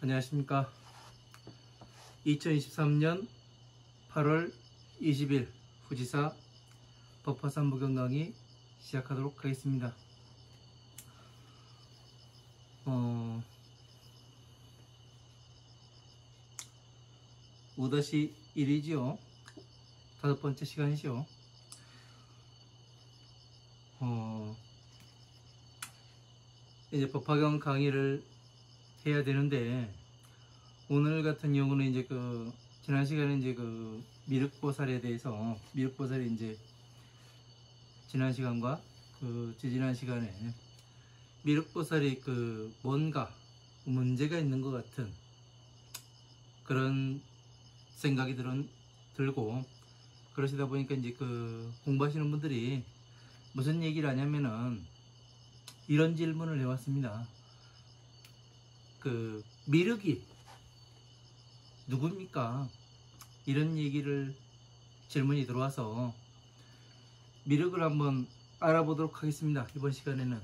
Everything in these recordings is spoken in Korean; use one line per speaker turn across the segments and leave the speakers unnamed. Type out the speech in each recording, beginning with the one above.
안녕하십니까. 2023년 8월 20일 후지사 법화산 무경 강의 시작하도록 하겠습니다. 5-1이지요. 5번째 시간이죠. 이제 법화경 강의를 해야 되는데, 오늘 같은 경우는 이제 지난 시간에 이제 미륵보살에 대해서, 미륵보살이 이제 지난 시간과 지지난 시간에 미륵보살이 뭔가 문제가 있는 것 같은 그런 생각이 들고, 그러시다 보니까 이제 공부하시는 분들이 무슨 얘기를 하냐면은 이런 질문을 해왔습니다. 미륵이 누굽니까? 이런 질문이 들어와서 미륵을 한번 알아보도록 하겠습니다. 이번 시간에는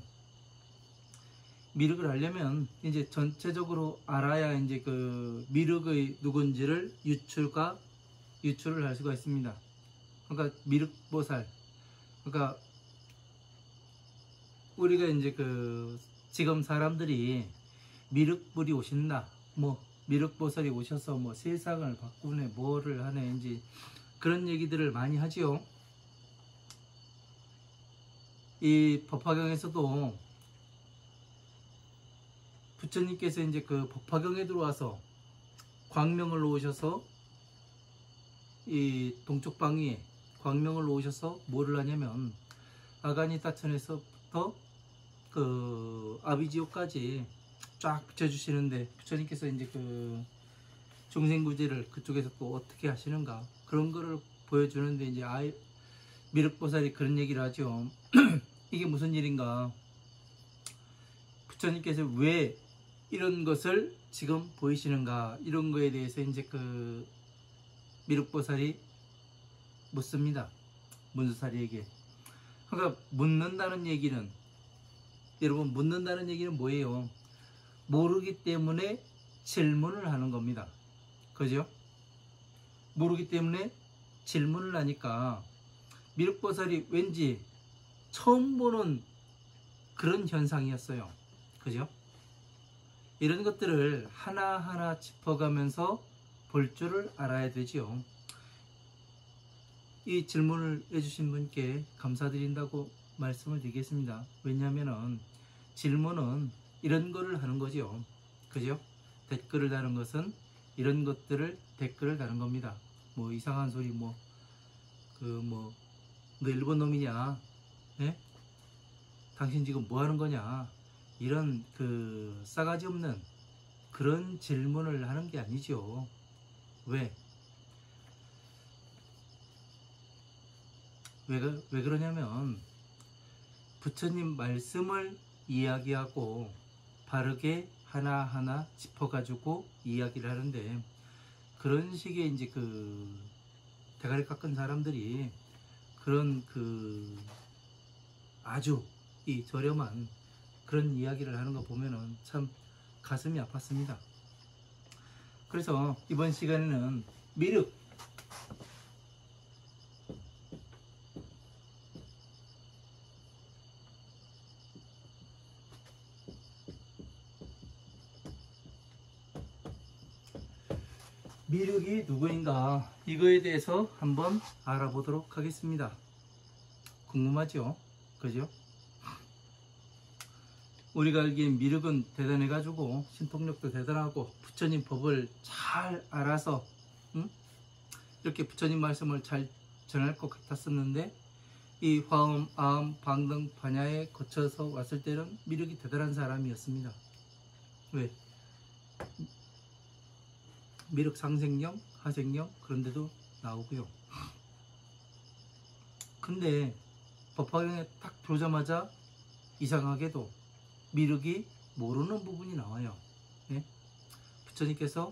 미륵을 알려면 이제 전체적으로 알아야 이제 미륵의 누군지를 유출을 할 수가 있습니다. 그러니까 미륵보살, 그러니까 우리가 이제 지금 사람들이 미륵불이 오신다, 미륵보살이 오셔서 세상을 바꾸네, 뭐를 하네, 이제 그런 얘기들을 많이 하지요. 이 법화경에서도 부처님께서 이제 법화경에 들어와서 광명을 놓으셔서 이 동쪽 방위에 광명을 놓으셔서 뭐를 하냐면 아가니타천에서부터 아비지오까지 쫙 비춰주시는데, 부처님께서 이제 중생구제를 그쪽에서 또 어떻게 하시는가, 그런 거를 보여주는데, 이제 미륵보살이 그런 얘기를 하죠. 이게 무슨 일인가, 부처님께서 왜 이런 것을 지금 보이시는가, 이런 거에 대해서 이제 미륵보살이 묻습니다. 문수사리에게. 그러니까 묻는다는 얘기는, 여러분, 묻는다는 얘기는 뭐예요? 모르기 때문에 질문을 하는 겁니다. 그죠? 모르기 때문에 질문을 하니까 미륵보살이 왠지 처음 보는 그런 현상이었어요. 그죠? 이런 것들을 하나하나 짚어가면서 볼 줄을 알아야 되지요. 이 질문을 해주신 분께 감사드린다고 말씀을 드리겠습니다. 왜냐하면 질문은 이런 거를 하는 거죠. 그죠? 댓글을 다는 것은 이런 것들을 댓글을 다는 겁니다. 이상한 소리, 너 일본 놈이냐? 예? 당신 지금 뭐 하는 거냐? 이런 싸가지 없는 그런 질문을 하는 게 아니죠. 왜 그러냐면 부처님 말씀을 이야기하고 바르게 하나하나 짚어가지고 이야기를 하는데, 그런 식의 이제 대가리 깎은 사람들이 그런 아주 이 저렴한 그런 이야기를 하는 거 보면은 참 가슴이 아팠습니다. 그래서 이번 시간에는 미륵이 누구인가, 이거에 대해서 한번 알아보도록 하겠습니다. 궁금하죠? 그죠? 우리가 알기엔 미륵은 대단해가지고 신통력도 대단하고 부처님 법을 잘 알아서 이렇게 부처님 말씀을 잘 전할 것 같았었는데, 이 화엄, 아엄, 방등, 반야에 거쳐서 왔을 때는 미륵이 대단한 사람이었습니다. 왜? 미륵 상생경, 하생경 그런 데도 나오고요. 근데 법화경에 딱 들어오자마자 이상하게도 미륵이 모르는 부분이 나와요. 예? 부처님께서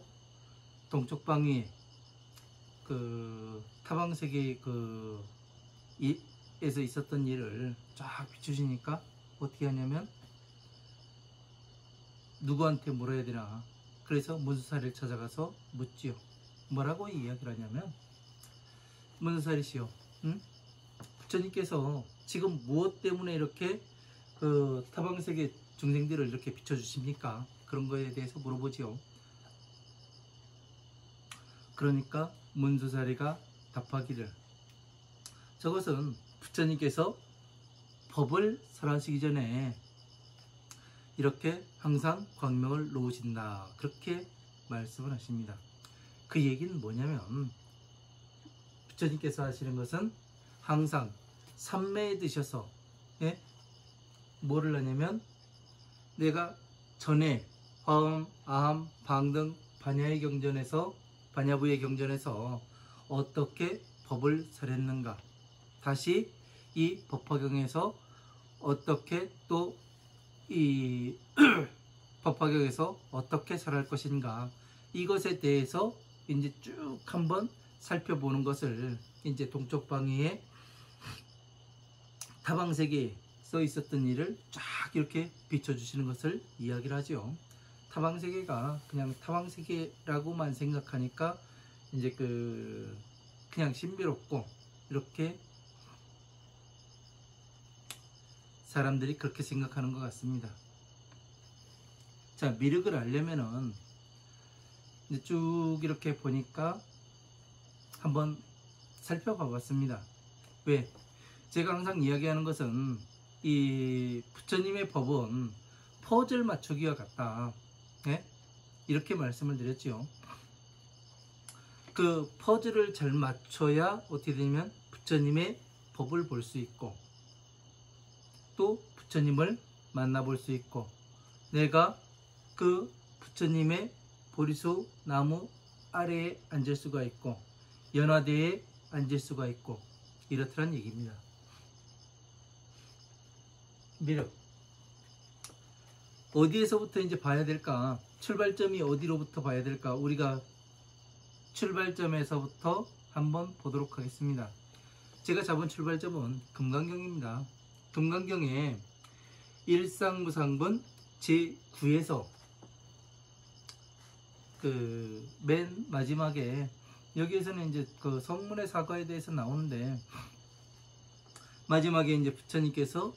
동쪽 방위에 타방세계 에서 있었던 일을 쫙 비추시니까 어떻게 하냐면 누구한테 물어야 되나, 그래서 문수사리를 찾아가서 묻지요. 뭐라고 이야기를 하냐면, 문수사리시여, 응? 부처님께서 지금 무엇 때문에 이렇게 그 타방세계 중생들을 이렇게 비춰주십니까? 그런 거에 대해서 물어보지요. 그러니까 문수사리가 답하기를, 저것은 부처님께서 법을 설하시기 전에 이렇게 항상 광명을 놓으신다, 그렇게 말씀을 하십니다. 그 얘기는 뭐냐면, 부처님께서 하시는 것은 항상 삼매에 드셔서, 예? 뭐를 하냐면, 내가 전에 화엄, 아함, 방등, 반야의 경전에서, 반야부의 경전에서 어떻게 법을 설했는가, 다시 이 법화경에서 어떻게 또 이 법화경에서 어떻게 설할 것인가, 이것에 대해서 이제 쭉 한번 살펴보는 것을 이제 동쪽방위에 타방세계에 써 있었던 일을 쫙 이렇게 비춰주시는 것을 이야기를 하죠. 타방세계가 그냥 타방세계라고만 생각하니까 이제 그냥 신비롭고, 이렇게 사람들이 그렇게 생각하는 것 같습니다. 자, 미륵을 알려면은 이제 쭉 이렇게 보니까 한번 살펴봐 봤습니다. 왜? 제가 항상 이야기하는 것은 이 부처님의 법은 퍼즐 맞추기와 같다, 네? 이렇게 말씀을 드렸지요. 그 퍼즐을 잘 맞춰야 어떻게 되냐면 부처님의 법을 볼 수 있고, 또 부처님을 만나볼 수 있고, 내가 그 부처님의 보리수 나무 아래에 앉을 수가 있고, 연화대에 앉을 수가 있고, 이렇다는 얘기입니다. 미륵, 어디에서부터 이제 봐야 될까? 출발점이 어디로부터 봐야 될까? 우리가 출발점에서부터 한번 보도록 하겠습니다. 제가 잡은 출발점은 금강경입니다. 금강경의 일상무상분 제9에서 그 맨 마지막에, 여기에서는 이제 그 성문의 사과에 대해서 나오는데, 마지막에 이제 부처님께서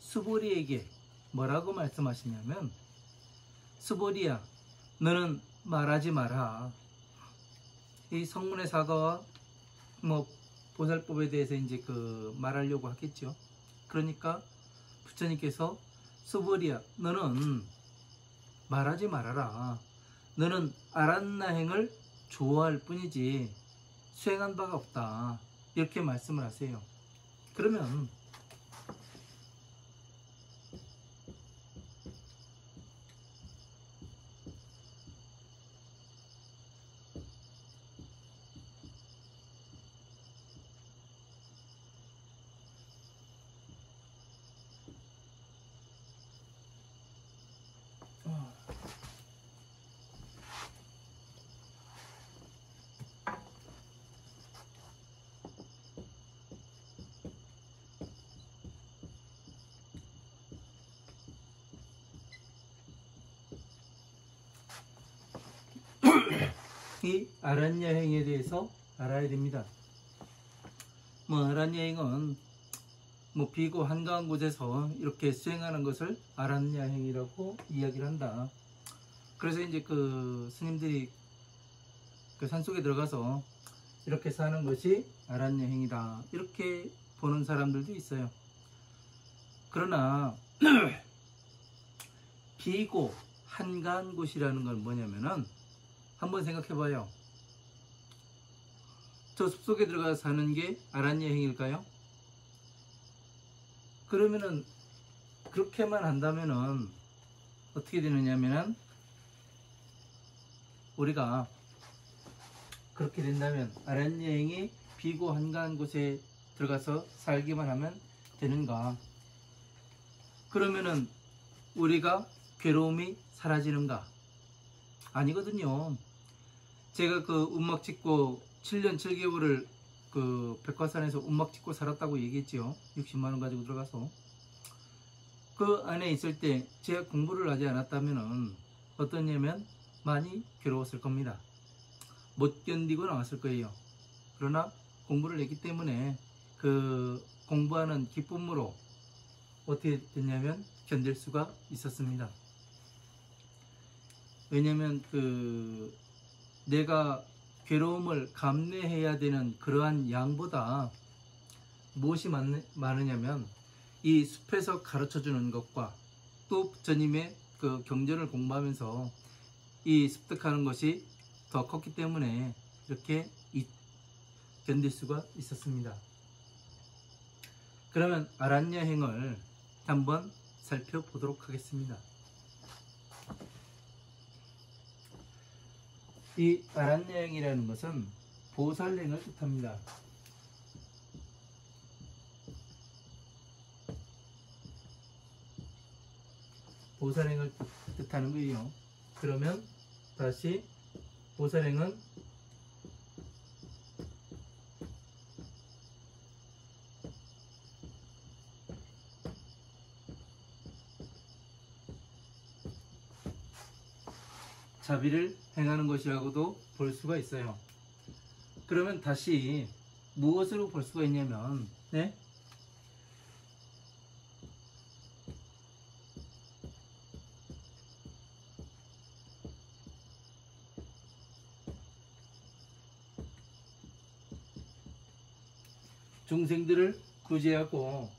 수보리에게 뭐라고 말씀하시냐면, 수보리야, 너는 말하지 마라. 이 성문의 사과와 뭐 보살법에 대해서 이제 말하려고 하겠죠. 그러니까 부처님께서 수보리야, 너는 말하지 말아라. 너는 아란나행을 좋아할 뿐이지 수행한 바가 없다, 이렇게 말씀을 하세요. 그러면 이 아란여행에 대해서 알아야 됩니다. 뭐 아란여행은 뭐 비고 한가한 곳에서 이렇게 수행하는 것을 아란여행이라고 이야기를 한다. 그래서 이제 스님들이 산속에 들어가서 이렇게 사는 것이 아란여행이다, 이렇게 보는 사람들도 있어요. 그러나 비고 한가한 곳이라는 건 뭐냐면은, 한번 생각해봐요. 저 숲속에 들어가서 사는 게 아란여행일까요? 그러면은 그렇게만 한다면은 어떻게 되느냐면은, 우리가 그렇게 된다면 아란여행이 비고 한가한 곳에 들어가서 살기만 하면 되는가? 그러면은 우리가 괴로움이 사라지는가? 아니거든요. 제가 운막 짓고 7년 7개월을 백화산에서 운막 짓고 살았다고 얘기했죠. 60만원 가지고 들어가서. 그 안에 있을 때 제가 공부를 하지 않았다면은 어떠냐면, 많이 괴로웠을 겁니다. 못 견디고 나왔을 거예요. 그러나 공부를 했기 때문에 그 공부하는 기쁨으로 어떻게 됐냐면 견딜 수가 있었습니다. 왜냐면 내가 괴로움을 감내해야 되는 그러한 양보다 무엇이 많으냐면 이 숲에서 가르쳐 주는 것과 또 부처님의 그 경전을 공부하면서 이 습득하는 것이 더 컸기 때문에 이렇게 견딜 수가 있었습니다. 그러면 아란여행을 한번 살펴보도록 하겠습니다. 이 아란여행이라는 것은 보살행을 뜻합니다. 보살행을 뜻하는 거예요. 그러면 다시 보살행은 자비를 행하는 것이라고도 볼 수가 있어요. 그러면 다시 무엇으로 볼 수가 있냐면 중생들을 구제하고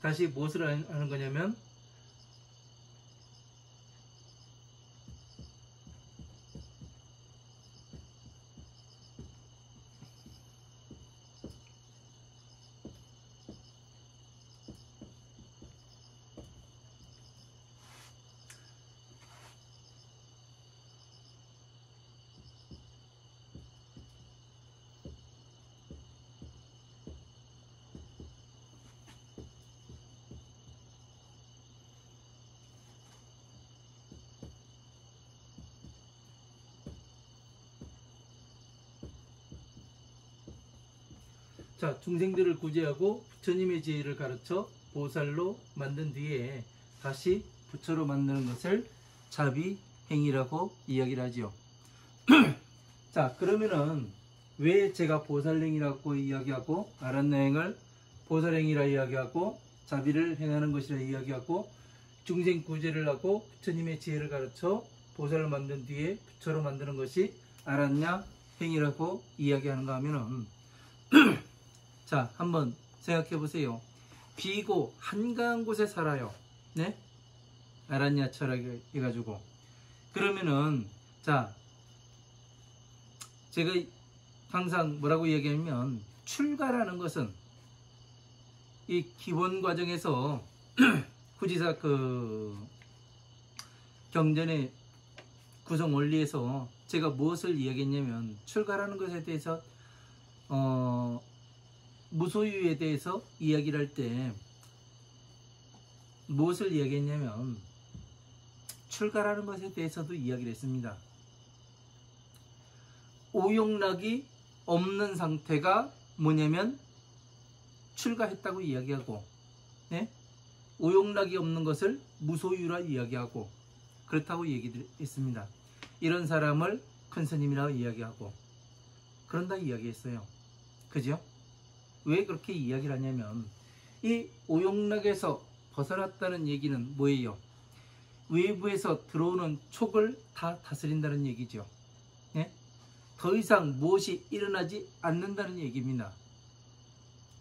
다시 무엇을 하는 거냐면 자, 중생들을 구제하고 부처님의 지혜를 가르쳐 보살로 만든 뒤에 다시 부처로 만드는 것을 자비행위라고 이야기를 하지요. 자, 그러면은 왜 제가 보살행위라고 이야기하고 아란여행을 보살행위라 이야기하고 자비를 행하는 것이라 이야기하고 중생 구제를 하고 부처님의 지혜를 가르쳐 보살을 만든 뒤에 부처로 만드는 것이 아란여행이라고 이야기하는가 하면은 자, 한번 생각해 보세요. 비고 한가한 곳에 살아요. 네? 아란야처라 해가지고. 그러면은, 자, 제가 항상 뭐라고 얘기하면, 출가라는 것은 이 기본 과정에서 후지사 경전의 구성 원리에서 제가 무엇을 이야기했냐면, 출가라는 것에 대해서, 무소유에 대해서 이야기를 할 때 무엇을 이야기했냐면 출가라는 것에 대해서도 이야기를 했습니다. 오용락이 없는 상태가 뭐냐면 출가했다고 이야기하고 오용락이 없는 것을 무소유라 이야기하고 그렇다고 얘기를 했습니다. 이런 사람을 큰 스님이라고 이야기하고 그런다 이야기했어요. 그죠? 왜 그렇게 이야기를 하냐면 이 오용락에서 벗어났다는 얘기는 뭐예요? 외부에서 들어오는 촉을 다 다스린다는 얘기죠. 더 이상 무엇이 일어나지 않는다는 얘기입니다.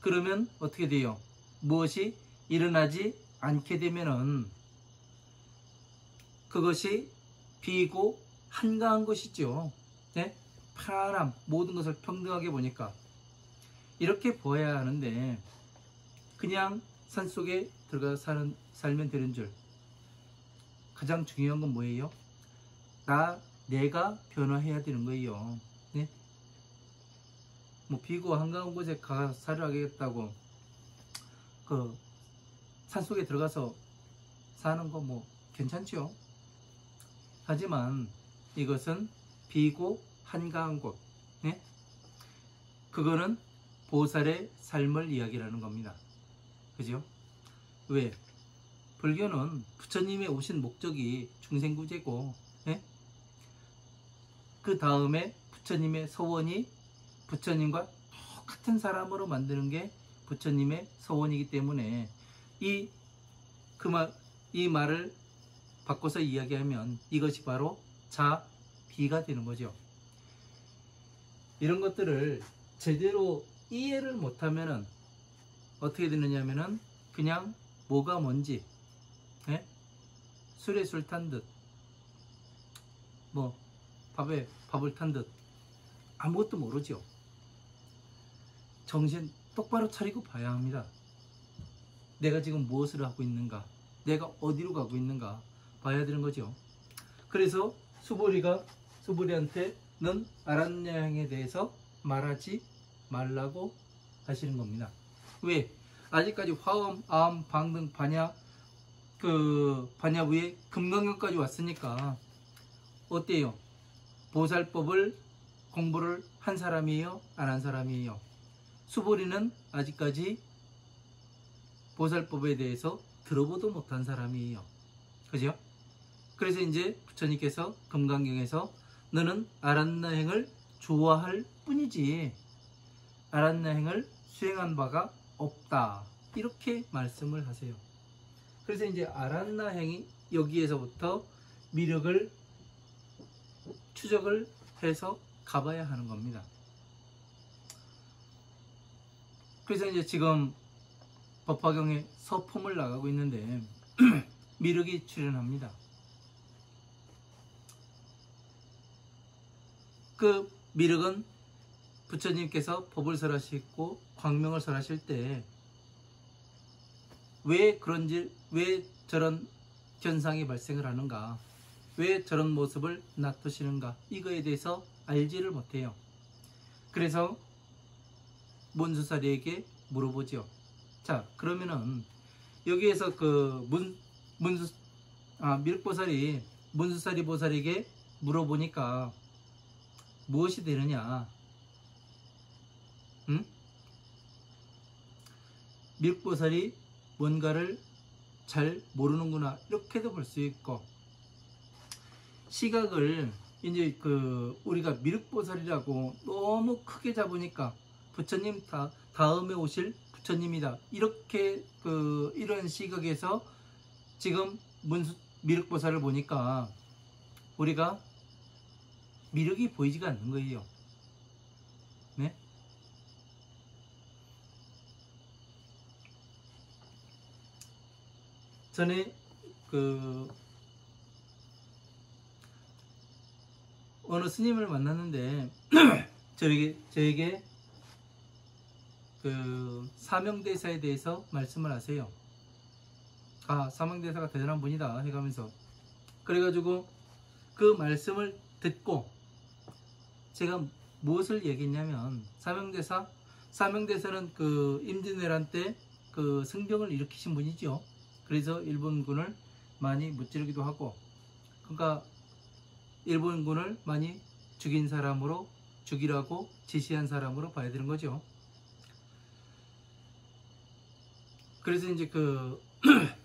그러면 어떻게 돼요? 무엇이 일어나지 않게 되면은 그것이 비고 한가한 것이죠. 편안함, 모든 것을 평등하게 보니까 이렇게 보아야 하는데 그냥 산속에 들어가서 살면 되는 줄. 가장 중요한 건 뭐예요? 내가 변화해야 되는 거예요. 뭐 비고 한가한 곳에 가서 살아가겠다고 그 산속에 들어가서 사는 거 뭐 괜찮죠? 하지만 이것은 비고 한가한 곳. 그거는 보살의 삶을 이야기하는 겁니다. 그죠? 왜? 불교는 부처님의 오신 목적이 중생구제고 그 다음에 부처님의 서원이 부처님과 똑같은 사람으로 만드는 게 부처님의 서원이기 때문에 이 말을 바꿔서 이야기하면 이것이 바로 자비가 되는 거죠. 이런 것들을 제대로 이해를 못하면은 어떻게 되느냐면은 그냥 뭐가 뭔지, 예? 술에 술 탄 듯, 뭐 밥에 밥을 탄 듯 아무것도 모르죠. 정신 똑바로 차리고 봐야 합니다. 내가 지금 무엇을 하고 있는가, 내가 어디로 가고 있는가 봐야 되는 거죠. 그래서 수보리한테 넌 아란여행에 대해서 말하지 말라고 하시는 겁니다. 왜? 아직까지 화엄, 아엄, 방등, 반야 반야부에 금강경까지 왔으니까 어때요? 보살법을 공부를 한 사람이에요? 안 한 사람이에요? 수보리는 아직까지 보살법에 대해서 들어보도 못한 사람이에요. 그죠? 그래서 이제 부처님께서 금강경에서 너는 아란여행을 좋아할 뿐이지 아란여행을 수행한 바가 없다, 이렇게 말씀을 하세요. 그래서 이제 아란여행이 여기에서부터 미력을 추적을 해서 가봐야 하는 겁니다. 그래서 이제 지금 법화경에 서품을 나가고 있는데 미륵이 출연합니다. 그 미륵은 부처님께서 법을 설하시고 광명을 설하실 때 왜 그런지, 왜 저런 현상이 발생을 하는가, 왜 저런 모습을 나타내시는가, 이거에 대해서 알지를 못해요. 그래서 문수사리에게 물어보죠. 자, 그러면은 여기에서 미륵보살이 문수사리 보살에게 물어보니까 무엇이 되느냐? 미륵보살이 뭔가를 잘 모르는구나, 이렇게도 볼 수 있고, 시각을 이제 우리가 미륵보살이라고 너무 크게 잡으니까 부처님 다음에 오실 부처님이다, 이렇게 이런 시각에서 지금 미륵보살을 보니까 우리가 미륵이 보이지가 않는 거예요. 네? 전에 어느 스님을 만났는데 저에게 사명대사에 대해서 말씀을 하세요. 아, 사명대사가 대단한 분이다 해가면서, 그래가지고 그 말씀을 듣고 제가 무엇을 얘기했냐면, 사명대사는 임진왜란 때 승병을 일으키신 분이죠. 그래서 일본군을 많이 무찌르기도 하고, 그러니까 일본군을 많이 죽인 사람으로, 죽이라고 지시한 사람으로 봐야 되는 거죠. 그래서 이제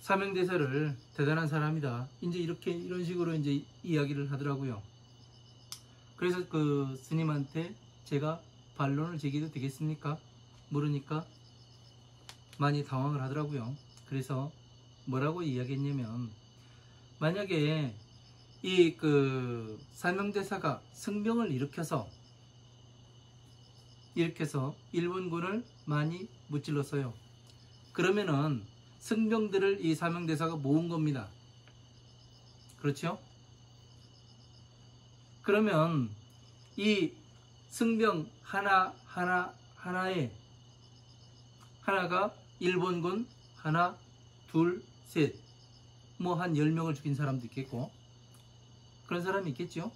사명대사를 대단한 사람이다, 이제 이런 식으로 이제 이야기를 하더라고요. 그래서 스님한테 제가 반론을 제기도 되겠습니까? 물으니까 많이 당황을 하더라고요. 그래서 뭐라고 이야기했냐면, 만약에 이 사명대사가 승병을 일으켜서 일본군을 많이 무찔렀어요. 그러면은 승병들을 이 사명대사가 모은 겁니다. 그렇죠? 그러면 이 승병 하나가 일본군 하나, 둘, 셋, 뭐 한 10명을 죽인 사람도 있겠고, 그런 사람이 있겠죠.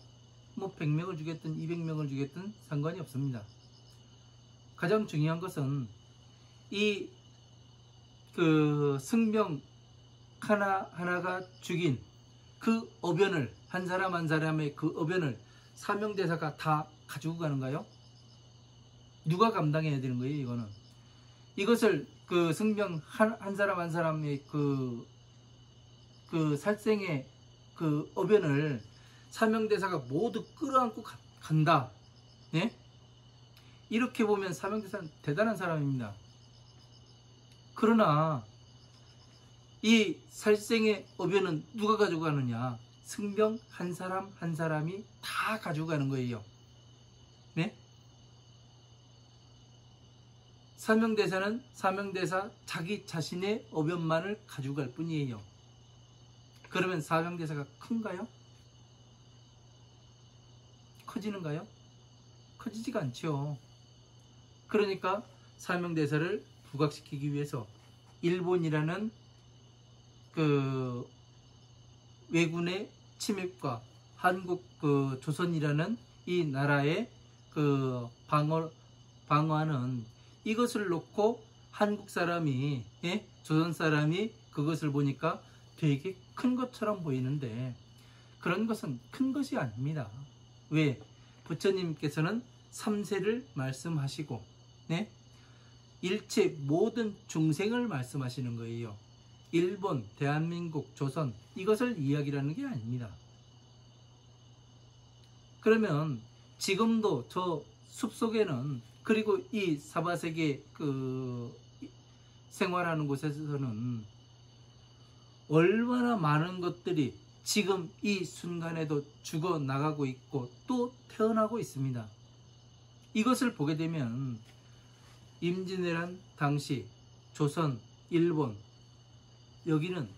뭐 100명을 죽였든 200명을 죽였든 상관이 없습니다. 가장 중요한 것은 이 승병 하나가 죽인 그 어변을, 한 사람 한 사람의 그 어변을 사명대사가 다 가지고 가는가요? 누가 감당해야 되는 거예요? 이거는, 이것을 승병 한 사람 한 사람의 살생의 어변을 사명대사가 모두 끌어안고 간다. 예? 이렇게 보면 사명대사는 대단한 사람입니다. 그러나 이 살생의 어변은 누가 가지고 가느냐? 승병 한 사람 한 사람이 다 가지고 가는 거예요. 네? 사명대사는 사명대사 자기 자신의 어변만을 가지고 갈 뿐이에요. 그러면 사명대사가 큰가요? 커지는가요? 커지지가 않죠. 그러니까 사명대사를 부각시키기 위해서 일본이라는 그 왜군의 침입과 한국 그 조선이라는 이 나라의 그 방어하는 이것을 놓고 한국 사람이 조선 사람이 그것을 보니까 되게 큰 것처럼 보이는데 그런 것은 큰 것이 아닙니다. 왜? 부처님께서는 3세를 말씀하시고 일체 모든 중생을 말씀하시는 거예요. 일본, 대한민국, 조선 이것을 이야기하는 게 아닙니다. 그러면 지금도 저 숲속에는 그리고 이 사바세계 그 생활하는 곳에서는 얼마나 많은 것들이 지금 이 순간에도 죽어나가고 있고 또 태어나고 있습니다. 이것을 보게 되면 임진왜란 당시 조선, 일본 여기는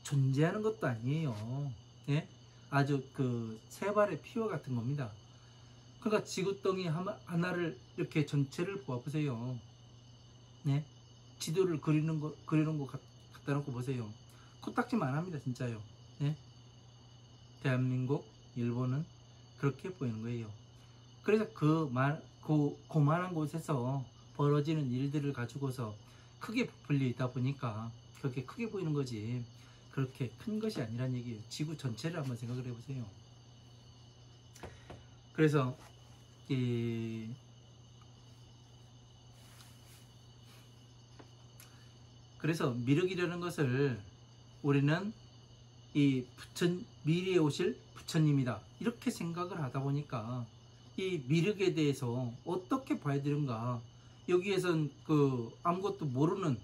존재하는 것도 아니에요. 예? 아주 그 세 발의 피와 같은 겁니다. 그러니까 지구덩이 하나를 이렇게 전체를 보아보세요. 네? 지도를 그리는 거 갖다 놓고 보세요. 코딱지만 합니다, 진짜요. 네? 대한민국, 일본은 그렇게 보이는 거예요. 그래서 그만한 곳에서 벌어지는 일들을 가지고서 크게 부풀려 있다 보니까 그렇게 크게 보이는 거지 그렇게 큰 것이 아니란 얘기예요. 지구 전체를 한번 생각을 해보세요. 그래서 그래서 미륵이라는 것을 우리는 이 미래에 오실 부처님이다 이렇게 생각을 하다 보니까 이 미륵에 대해서 어떻게 봐야 되는가 여기에선 그 아무것도 모르는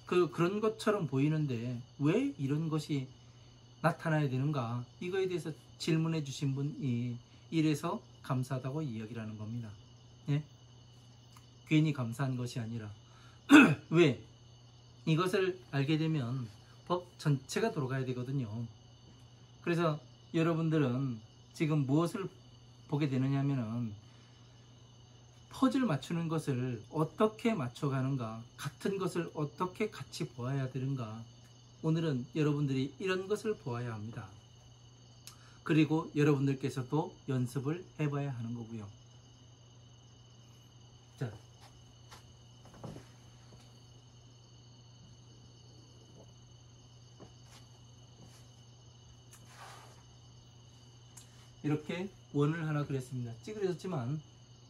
그런 것처럼 보이는데 왜 이런 것이 나타나야 되는가 이거에 대해서 질문해 주신 분이 이래서 감사하다고 이야기를 하는 겁니다. 예? 괜히 감사한 것이 아니라 왜? 이것을 알게 되면 법 전체가 돌아가야 되거든요. 그래서 여러분들은 지금 무엇을 보게 되느냐 하면은 퍼즐 맞추는 것을 어떻게 맞춰가는가 같은 것을 어떻게 같이 보아야 되는가 오늘은 여러분들이 이런 것을 보아야 합니다. 그리고 여러분들께서도 연습을 해봐야 하는 거고요. 자, 이렇게 원을 하나 그렸습니다. 찌그러졌지만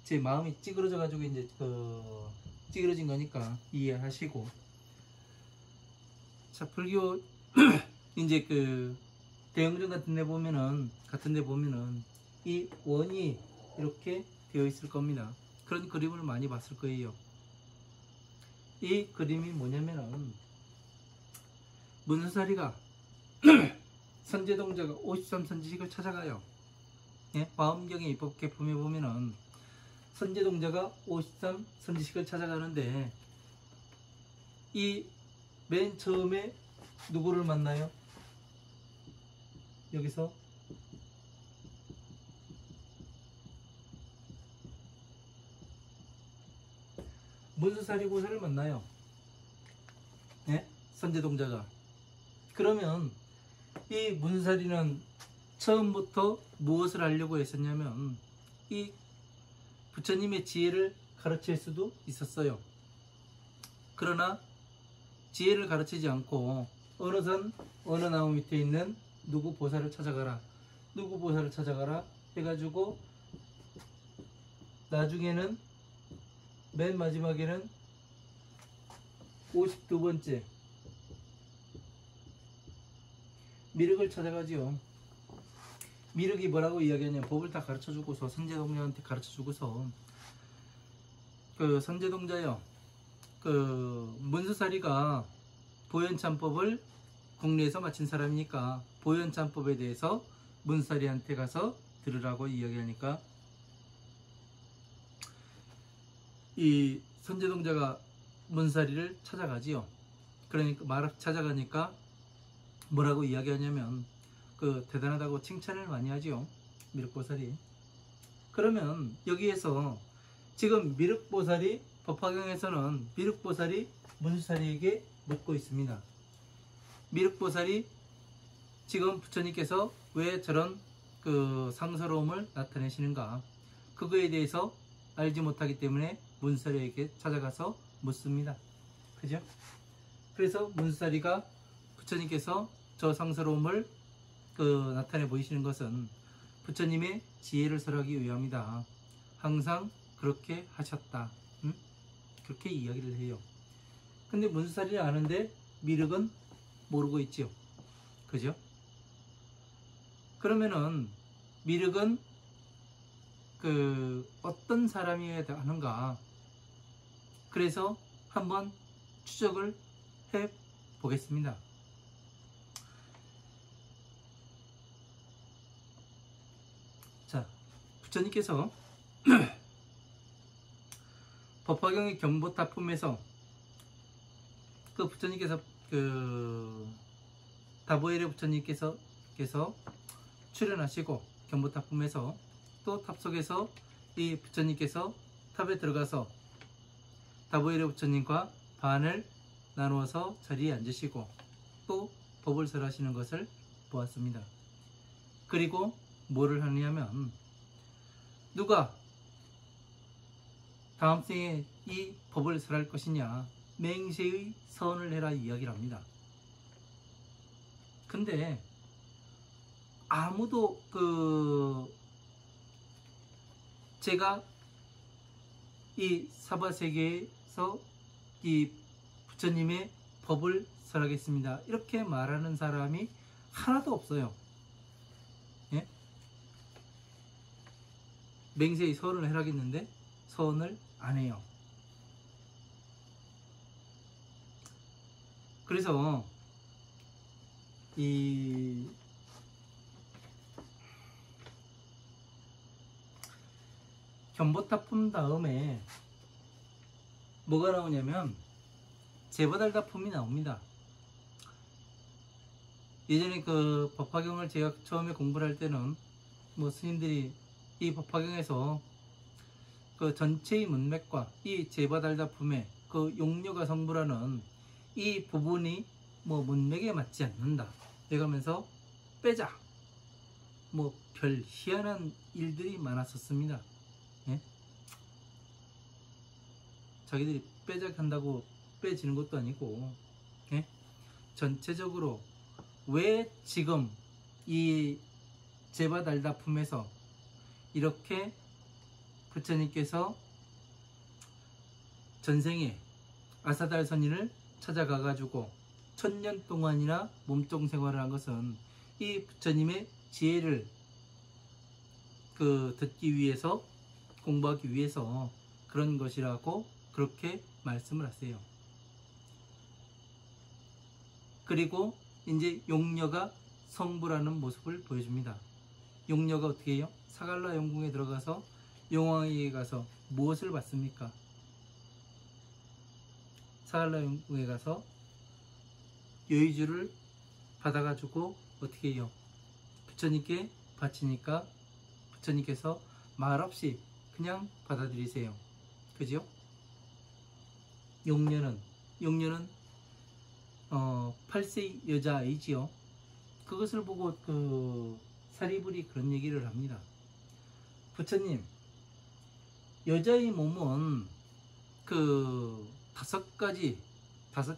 제 마음이 찌그러져 가지고 이제 찌그러진 거니까 이해하시고 자 불교 이제 그 대영전 같은 데 보면은 이 원이 이렇게 되어 있을 겁니다. 그런 그림을 많이 봤을 거예요. 이 그림이 뭐냐면은 문수사리가 선제동자가 53선지식을 찾아가요. 예? 화엄경에 입법계 보면은 선제동자가 53선지식을 찾아가는데 이 맨 처음에 누구를 만나요? 여기서 문수사리고사를 만나요. 예? 선제동자가. 그러면 이 문수사리는 처음부터 무엇을 하려고 했었냐면 이 부처님의 지혜를 가르칠 수도 있었어요. 그러나 지혜를 가르치지 않고 어느 나무 밑에 있는 누구 보살을 찾아가라 해가지고 나중에는 맨 마지막에는 52번째 미륵을 찾아가지요. 미륵이 뭐라고 이야기하냐면 법을 다 가르쳐주고서 선제동자한테 가르쳐주고서 그 선제동자요, 그 문수사리가 보현찬법을 국내에서 마친 사람이니까 보현찬법에 대해서 문수사리한테 가서 들으라고 이야기하니까 이 선제동자가 문수사리를 찾아가지요. 그러니까 찾아가니까 뭐라고 이야기하냐면 그 대단하다고 칭찬을 많이 하지요, 미륵보살이. 그러면 여기에서 지금 미륵보살이 법화경에서는 미륵보살이 문수사리에게 묻고 있습니다. 미륵보살이 지금 부처님께서 왜 저런 그 상서로움을 나타내시는가, 그거에 대해서 알지 못하기 때문에 문수사리에게 찾아가서 묻습니다. 그죠? 그래서 문수사리가 부처님께서 저 상서로움을 그 나타내 보이시는 것은 부처님의 지혜를 설하기 위함이다. 항상 그렇게 하셨다. 그렇게 이야기를 해요. 근데 문수사리는 아는데 미륵은 모르고 있죠. 그죠? 그러면은 미륵은 그 어떤 사람이어야 하는가, 그래서 한번 추적을 해 보겠습니다. 자, 부처님께서 법화경의 견보타품에서 그 부처님께서 그 다보에레 부처님께서 출연하시고 견보타품에서 또 탑 속에서 이 부처님께서 탑에 들어가서 다보에레 부처님과 반을 나누어서 자리에 앉으시고 또 법을 설하시는 것을 보았습니다. 그리고 뭐를 하느냐면 누가 다음 생에 이 법을 설할 것이냐, 맹세의 서원을 해라 이야기를 합니다. 근데 아무도 제가 이 사바세계에서 이 부처님의 법을 설하겠습니다 이렇게 말하는 사람이 하나도 없어요. 예? 맹세의 서원을 해라겠는데 서원을 안 해요. 그래서 이 견보타품 다음에 뭐가 나오냐면 제바달다품이 나옵니다. 예전에 그 법화경을 제가 처음에 공부를 할 때는 뭐 스님들이 이 법화경에서 그 전체의 문맥과 이 제바달다품의 그 용녀가 성불하는 이 부분이 뭐 문맥에 맞지 않는다 이러면서 빼자, 뭐 별 희한한 일들이 많았었습니다. 예? 자기들이 빼자 한다고 빼지는 것도 아니고, 예? 전체적으로 왜 지금 이 제바달다품에서 이렇게 부처님께서 전생에 아사달 선인을 찾아가 가지고 1000년 동안이나 몸종 생활을 한 것은 이 부처님의 지혜를 듣기 위해서, 공부하기 위해서 그런 것이라고 그렇게 말씀을 하세요. 그리고 이제 용녀가 성불하는 모습을 보여줍니다. 용녀가 어떻게 해요? 사갈라 영궁에 들어가서 용왕에게 가서 무엇을 받습니까? 사갈라 영궁에 가서 여의주를 받아가지고 어떻게 해요? 부처님께 바치니까 부처님께서 말없이 그냥 받아들이세요. 그죠? 용녀는 8세 여자아이지요. 그것을 보고 사리불이 그런 얘기를 합니다. 부처님, 여자의 몸은 다섯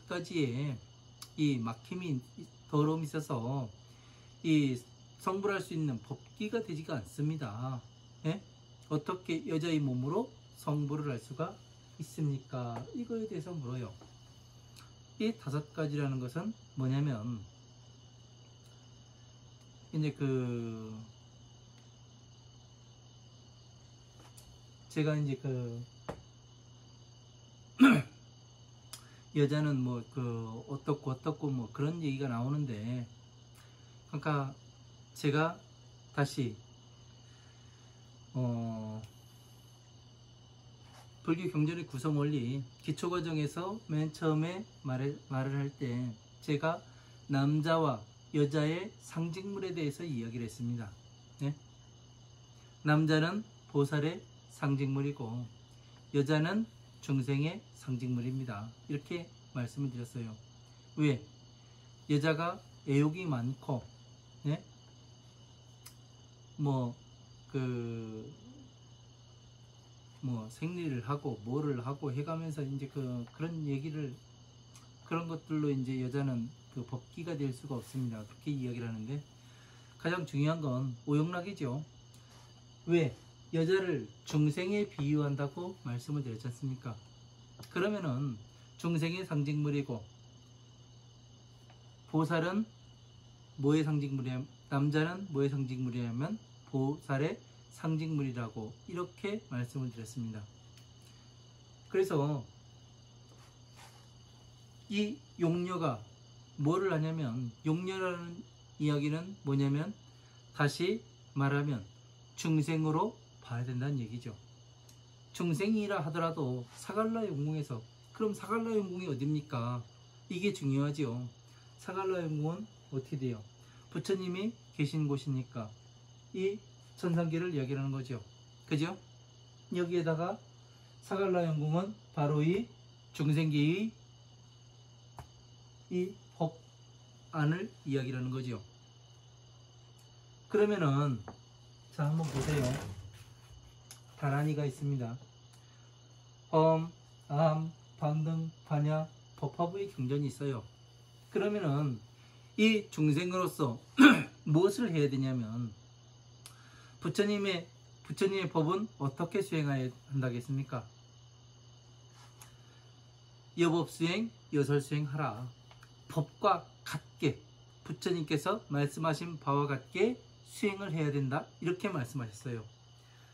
가지의 이 막힘이, 더러움이 있어서 이 성불할 수 있는 법기가 되지가 않습니다. 예? 어떻게 여자의 몸으로 성불을 할 수가 있습니까? 이거에 대해서 물어요. 이 5가지라는 것은 뭐냐면, 이제 제가 이제 여자는 뭐 어떻고 뭐 그런 얘기가 나오는데, 그러니까 제가 다시 불교 경전의 구성 원리 기초 과정에서 맨 처음에 말을 할 때 제가 남자와 여자의 상징물에 대해서 이야기를 했습니다. 네? 남자는 보살의 상징물이고 여자는 중생의 상징물입니다. 이렇게 말씀을 드렸어요. 왜? 여자가 애욕이 많고, 네? 생리를 하고 뭐를 하고 해가면서 이제 그런 얘기를, 그런 것들로 이제 여자는 법기가 될 수가 없습니다. 그렇게 이야기를 하는데, 가장 중요한 건 오용락이죠. 왜? 여자를 중생에 비유한다고 말씀을 드렸지 않습니까? 그러면은 중생의 상징물이고 보살은 뭐의 상징물이냐면, 남자는 뭐의 상징물이냐면 보살의 상징물이라고 이렇게 말씀을 드렸습니다. 그래서 이 용녀가 뭐를 하냐면, 용녀라는 이야기는 뭐냐면 다시 말하면 중생으로 봐야 된다는 얘기죠. 중생이라 하더라도 사갈라 용궁에서, 그럼 사갈라 용궁이 어딥니까? 이게 중요하죠. 사갈라 용궁은 어떻게 돼요? 부처님이 계신 곳이니까 이 천상계를 이야기하는 거죠. 그죠? 여기에다가 사갈라 용궁은 바로 이 중생계의 이 법안을 이야기하는 거죠. 그러면은 자, 한번 보세요. 다란이가 있습니다. 험, 암, 방등, 반야, 법화부의 경전이 있어요. 그러면은 이 중생으로서 무엇을 해야 되냐면, 부처님의 법은 어떻게 수행해야 한다겠습니까? 여법수행, 여설수행하라. 법과 같게, 부처님께서 말씀하신 바와 같게 수행을 해야 된다, 이렇게 말씀하셨어요.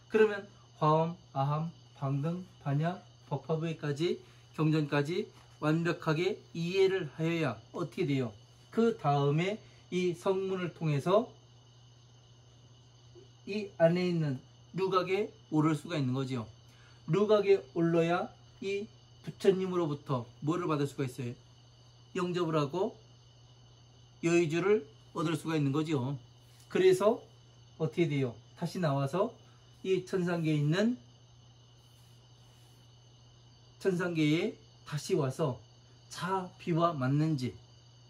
그러면 화엄, 아함, 방등, 반야, 법화부에까지, 경전까지 완벽하게 이해를 하여야 어떻게 돼요? 그 다음에 이 성문을 통해서 이 안에 있는 류각에 오를 수가 있는 거죠. 류각에 올라야 이 부처님으로부터 뭐를 받을 수가 있어요? 영접을 하고 여의주를 얻을 수가 있는 거죠. 그래서 어떻게 돼요? 다시 나와서 이 천상계에 있는, 천상계에 다시 와서 자비와 맞는지,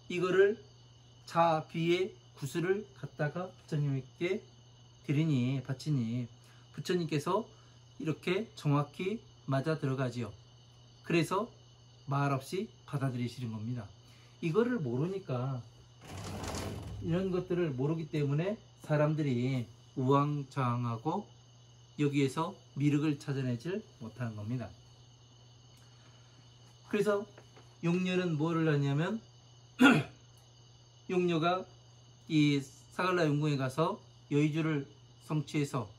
이거를 자비의 구슬을 갖다가 부처님께 드리니, 바치니 부처님께서 이렇게 정확히 맞아 들어가지요. 그래서 말없이 받아들이시는 겁니다. 이거를 모르니까, 이런 것들을 모르기 때문에 사람들이 우왕좌왕하고 여기에서 미륵을 찾아내질 못하는 겁니다. 그래서 용녀는 뭐를 하냐면 용녀가 이 사갈라 용궁에 가서 여의주를 성취해서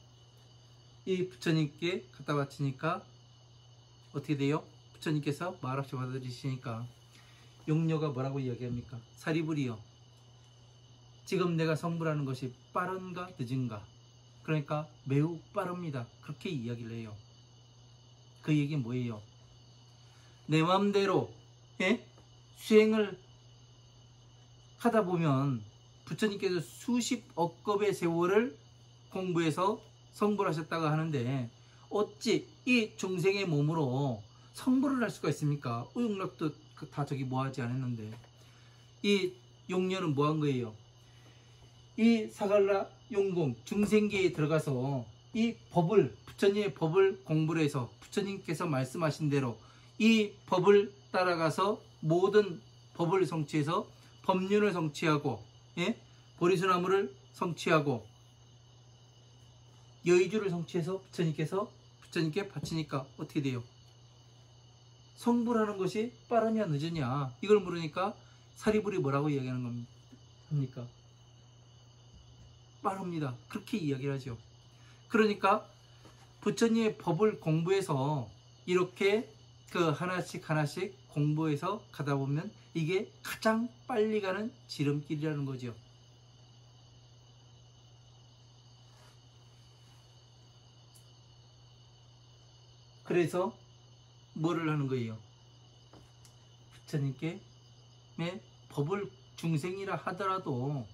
이 부처님께 갖다 바치니까 어떻게 돼요? 부처님께서 말없이 받아들이시니까 용녀가 뭐라고 이야기합니까? 사리불이요. 지금 내가 성불하는 것이 빠른가 늦은가? 그러니까 매우 빠릅니다. 그렇게 이야기를 해요. 그 얘기는 뭐예요? 내 마음대로 수행을 하다 보면 부처님께서 수십억 겁의 세월을 공부해서 성불하셨다고 하는데, 어찌 이 중생의 몸으로 성불을 할 수가 있습니까? 우용락도 다 저기 뭐하지 않았는데. 이 용녀는 뭐한 거예요? 이 사갈라 용궁 중생계에 들어가서 이 법을, 부처님의 법을 공부를 해서 부처님께서 말씀하신 대로 이 법을 따라가서 모든 법을 성취해서 법륜을 성취하고, 보리수나무를 성취하고 여의주를 성취해서 부처님께 바치니까 어떻게 돼요? 성불하는 것이 빠르냐 늦으냐, 이걸 물으니까 사리불이 뭐라고 이야기하는 겁니까? 빠릅니다. 그렇게 이야기를 하죠. 그러니까 부처님의 법을 공부해서 이렇게 그 하나씩 하나씩 공부해서 가다 보면 이게 가장 빨리 가는 지름길이라는 거죠. 그래서 뭐를 하는 거예요? 부처님께 법을 중생이라 하더라도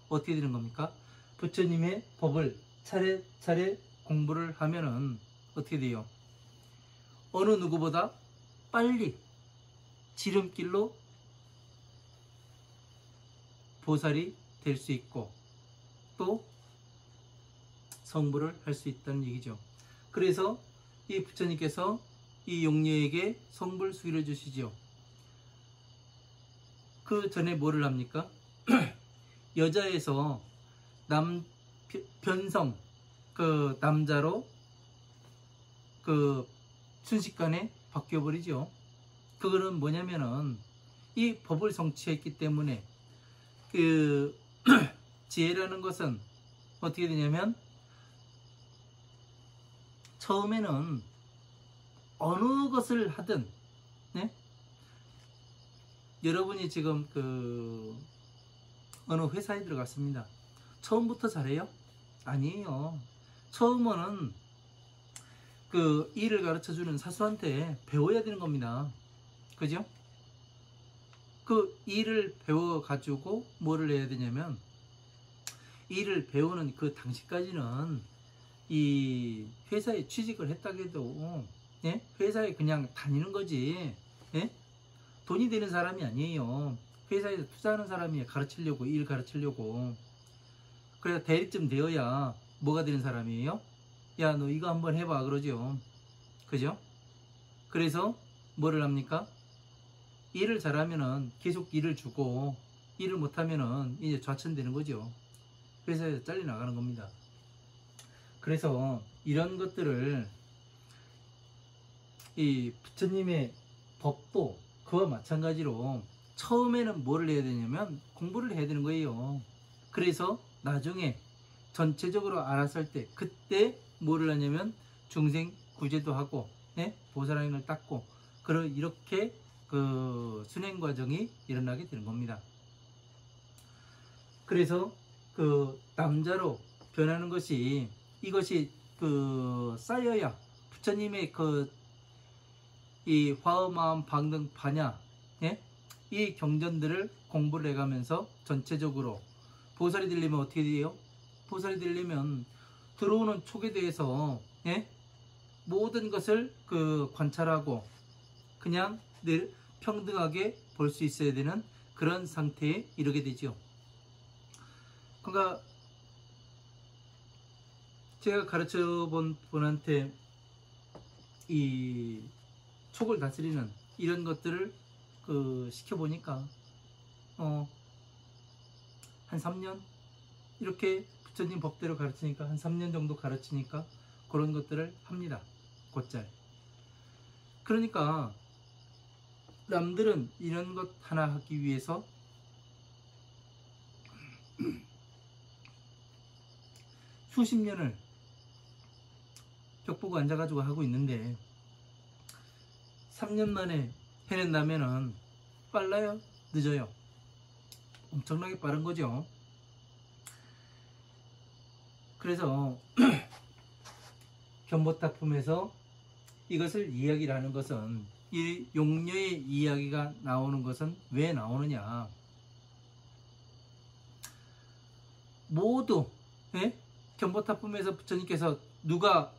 어떻게 되는 겁니까? 부처님의 법을 차례차례 공부를 하면은 어떻게 돼요? 어느 누구보다 빨리 지름길로 보살이 될 수 있고 또 성불을 할 수 있다는 얘기죠. 그래서 이 부처님께서 이 용녀에게 성불수기를 주시죠. 그 전에 뭐를 합니까? 여자에서 변성, 그 남자로 그 순식간에 바뀌어버리죠. 그거는 뭐냐면은 이 법을 성취했기 때문에 그 지혜라는 것은 어떻게 되냐면 처음에는 어느 것을 하든 네? 여러분이 지금 그 어느 회사에 들어갔습니다. 처음부터 잘해요? 아니에요. 처음에는 그 일을 가르쳐주는 사수한테 배워야 되는 겁니다. 그죠? 그 일을 배워가지고 뭐를 해야 되냐면 일을 배우는 그 당시까지는 이 회사에 취직을 했다고 해도 예? 회사에 그냥 다니는 거지 예? 돈이 되는 사람이 아니에요. 회사에서 투자하는 사람이 가르치려고 일 가르치려고. 그래야 대리점 되어야 뭐가 되는 사람이에요? 야 너 이거 한번 해봐 그러죠. 그죠? 그래서 뭐를 합니까? 일을 잘하면은 계속 일을 주고 일을 못하면은 이제 좌천되는 거죠. 회사에서 잘려나가는 겁니다. 그래서 이런 것들을 이 부처님의 법도 그와 마찬가지로 처음에는 뭐를 해야 되냐면 공부를 해야 되는 거예요. 그래서 나중에 전체적으로 알았을 때 그때 뭐를 하냐면 중생 구제도 하고 네? 보살행을 닦고 이렇게 그 순행 과정이 일어나게 되는 겁니다. 그래서 그 남자로 변하는 것이 이것이 그 쌓여야 부처님의 그 이 화엄마음 방등 반야 예? 이 경전들을 공부를 해가면서 전체적으로 보살이 되려면 어떻게 돼요? 보살이 되려면 들어오는 촉에 대해서 예? 모든 것을 그 관찰하고 그냥 늘 평등하게 볼 수 있어야 되는 그런 상태에 이르게 되죠. 그러니까 제가 가르쳐 본 분한테 이 촉을 다스리는 이런 것들을 그 시켜보니까 한 3년 이렇게 부처님 법대로 가르치니까 한 3년 정도 가르치니까 그런 것들을 합니다. 곧잘. 그러니까 남들은 이런 것 하나 하기 위해서 수십 년을 벽 보고 앉아가지고 하고 있는데 3년 만에 해낸다면은 빨라요? 늦어요? 엄청나게 빠른 거죠. 그래서 견보타품에서 이것을 이야기를 하는 것은 이 용녀의 이야기가 나오는 것은 왜 나오느냐, 모두 예? 견보타품에서 부처님께서 누가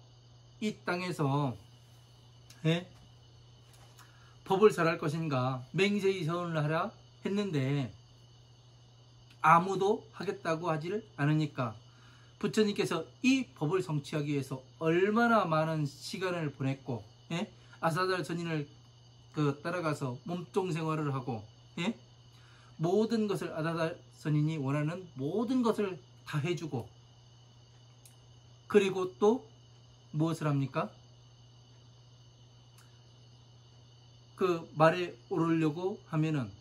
이 땅에서 예? 법을 잘할 것인가 맹세히 서원을 하라 했는데 아무도 하겠다고 하지를 않으니까 부처님께서 이 법을 성취하기 위해서 얼마나 많은 시간을 보냈고 예? 아사달 선인을 그 따라가서 몸종 생활을 하고 예? 모든 것을 아사달 선인이 원하는 모든 것을 다 해주고 그리고 또 무엇을 합니까? 그 말에 오르려고 하면은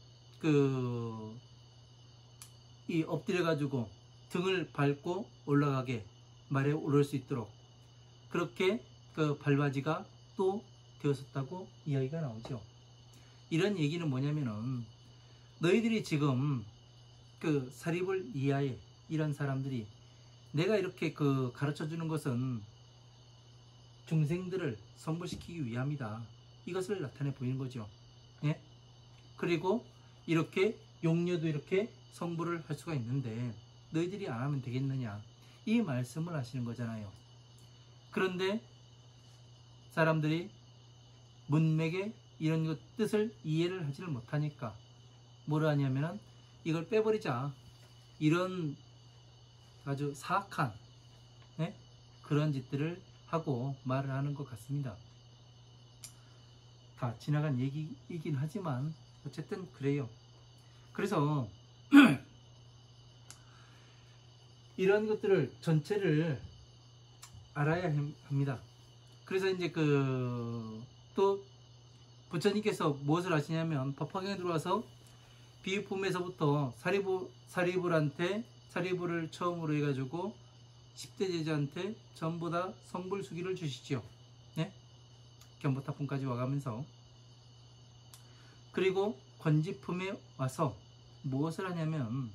이 엎드려 가지고 등을 밟고 올라가게 말에 오를 수 있도록 그렇게 그 발바지가 또 되었었다고 이야기가 나오죠. 이런 얘기는 뭐냐면은 너희들이 지금 그 사립을 이하에 이런 사람들이 내가 이렇게 그 가르쳐 주는 것은 중생들을 성불시키기 위함이다. 이것을 나타내 보이는 거죠. 예? 그리고 이렇게 용녀도 이렇게 성불을 할 수가 있는데 너희들이 안 하면 되겠느냐, 이 말씀을 하시는 거잖아요. 그런데 사람들이 문맥에 이런 것 뜻을 이해를 하지를 못하니까 뭐라 하냐면은 이걸 빼버리자, 이런 아주 사악한 그런 짓들을 하고 말을 하는 것 같습니다. 다 지나간 얘기이긴 하지만 어쨌든 그래요. 그래서 이런 것들을 전체를 알아야 합니다. 그래서 이제 또 부처님께서 무엇을 하시냐면 법화경에 들어와서 비유품에서부터 사리불을 처음으로 해가지고 10대 제자한테 전부 다 성불수기를 주시죠. 네? 견보타품까지 와가면서. 그리고 권지품에 와서 무엇을 하냐면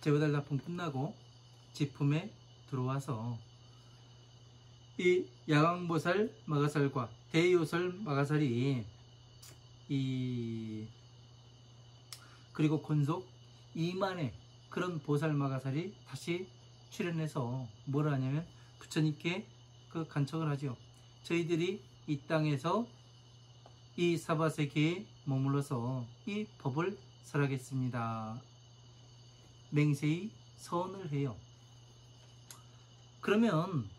제보달납품 끝나고 지품에 들어와서 이 야광보살 마가살과 대요설 마가살이 그리고 권속 2만의 그런 보살 마가살이 다시 출연해서 뭘 하냐면 부처님께 그 간청을 하죠. 저희들이 이 땅에서 이 사바세계에 머물러서 이 법을 설하겠습니다. 맹세히 서언을 해요. 그러면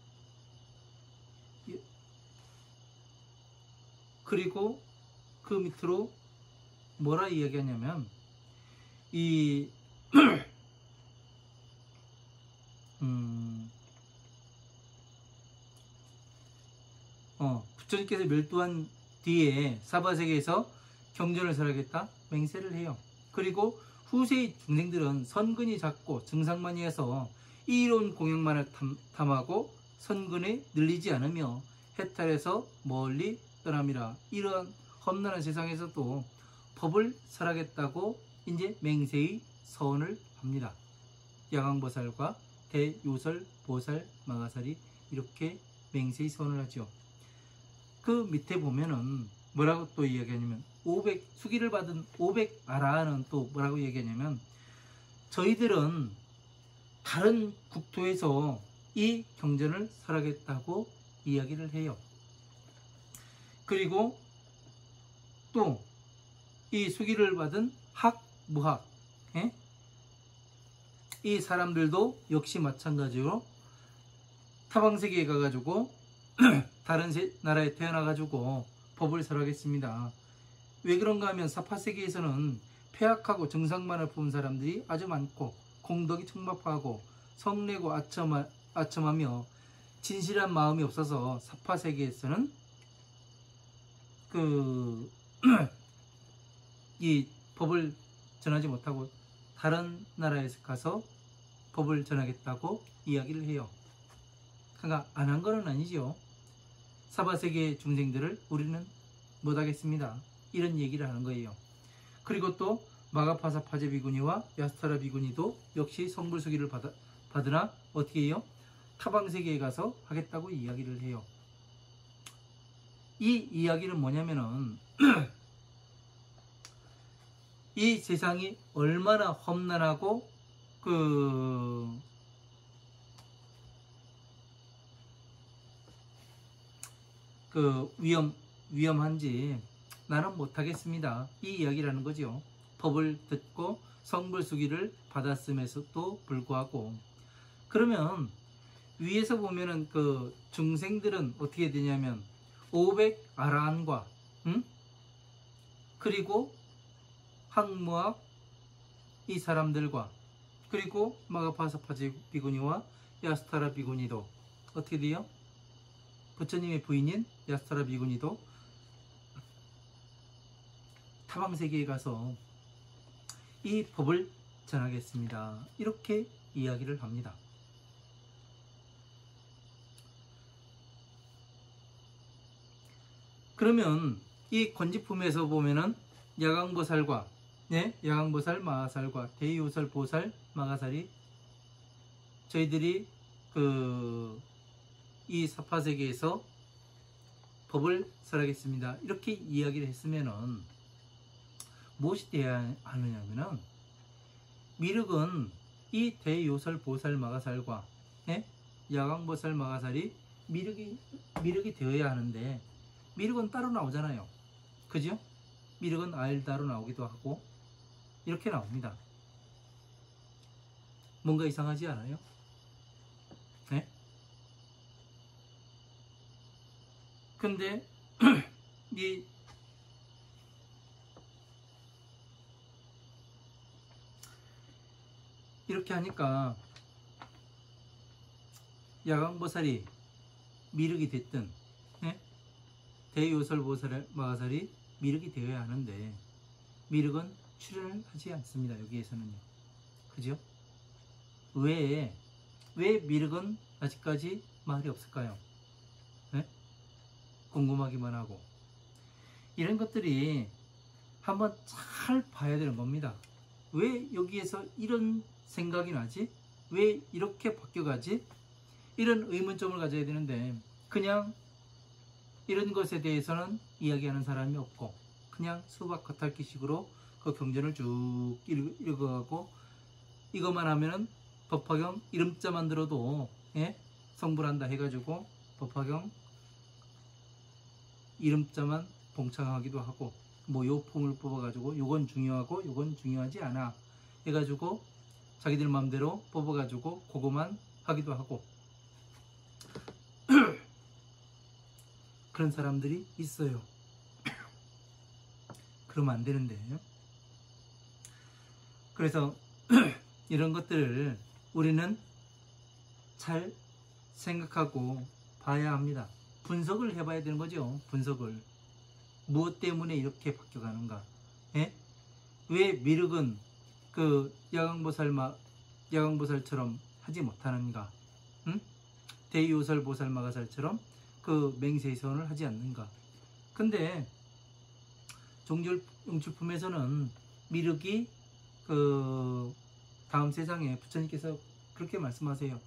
그리고 그 밑으로 뭐라 이야기하냐면 부처님께서 멸도한 뒤에 사바세계에서 경전을 설하겠다 맹세를 해요. 그리고 후세의 중생들은 선근이 작고 증상만이 해서 이로운 공양만을 탐하고 선근에 늘리지 않으며 해탈해서 멀리 떠남이라. 이러한 험난한 세상에서도 법을 설하겠다고 이제 맹세히 서언을 합니다. 야광보살과 대요설 보살 마가살이 이렇게 맹세히 서언을 하죠. 그 밑에 보면은 뭐라고 또 이야기하냐면 수기를 받은 500아라는 또 뭐라고 얘기하냐면 저희들은 다른 국토에서 이 경전을 설하겠다고 이야기를 해요. 그리고 또 이 수기를 받은 학, 무학 이 사람들도 역시 마찬가지로 타방세계에 가가지고 다른 나라에 태어나가지고 법을 설하겠습니다. 왜 그런가 하면 사파세계에서는 폐악하고 정상만을 품은 사람들이 아주 많고 공덕이 청박하고 성내고 아첨하며 진실한 마음이 없어서 사파세계에서는 이 법을 전하지 못하고 다른 나라에 가서 법을 전하겠다고 이야기를 해요. 그러니까 안 한 거는 아니죠. 사바세계 중생들을 우리는 못하겠습니다. 이런 얘기를 하는 거예요. 그리고 또 마가파사 파제 비구니와 야스타라 비구니도 역시 성불수기를 받으나 어떻게 해요? 타방세계에 가서 하겠다고 이야기를 해요. 이 이야기는 뭐냐면은 이 세상이 얼마나 험난하고 위험한지 나는 못하겠습니다. 이 이야기라는 거죠. 법을 듣고 성불수기를 받았음에도 불구하고. 그러면 위에서 보면은 그 중생들은 어떻게 되냐면 500아라한과 그리고 학무학 이 사람들과 그리고 마가파사파제 비구니와 야스타라 비구니도 어떻게 돼요? 부처님의 부인인 야스타라 비구니도 타방세계에 가서 이 법을 전하겠습니다. 이렇게 이야기를 합니다. 그러면 이 권지품에서 보면은 야광보살과 야광보살, 마하살과 대유설, 보살, 마가살이 저희들이 이 사파세계에서 법을 설하겠습니다. 이렇게 이야기를 했으면은 무엇이 되어야 하느냐면은 미륵은 이 대요설, 보살, 마가살과 야광보살, 마가살이 미륵이 되어야 하는데 미륵은 따로 나오잖아요. 그죠? 미륵은 아일다로 나오기도 하고 이렇게 나옵니다. 뭔가 이상하지 않아요? 네? 근데 이렇게 하니까 야광보살이 미륵이 됐든 대요설보살 마가살이 미륵이 되어야 하는데 미륵은 출연을 하지 않습니다. 여기에서는요. 그죠? 왜 미륵은 아직까지 말이 없을까요? 궁금하기만 하고 이런 것들이 한번 잘 봐야 되는 겁니다. 왜 여기에서 이런 생각이 나지? 왜 이렇게 바뀌어가지? 이런 의문점을 가져야 되는데 그냥 이런 것에 대해서는 이야기하는 사람이 없고 그냥 수박 겉핥기식으로 그 경전을 쭉 읽어가고 이것만 하면은 법화경 이름자만 들어도 성불한다 해가지고 법화경 이름자만 봉창하기도 하고 뭐 요 폼을 뽑아가지고 요건 중요하고 요건 중요하지 않아 해가지고 자기들 마음대로 뽑아가지고 그거만 하기도 하고 그런 사람들이 있어요. 그러면 안 되는데. 그래서 이런 것들을 우리는 잘 생각하고 봐야 합니다. 분석을 해봐야 되는 거죠. 분석을. 무엇 때문에 이렇게 바뀌어가는가? 왜 미륵은 그 야광보살처럼 하지 못하는가? 대요설 보살 마가살처럼 그 맹세선을 하지 않는가? 근데 종질용출품에서는 미륵이 그 다음 세상에 부처님께서 그렇게 말씀하세요.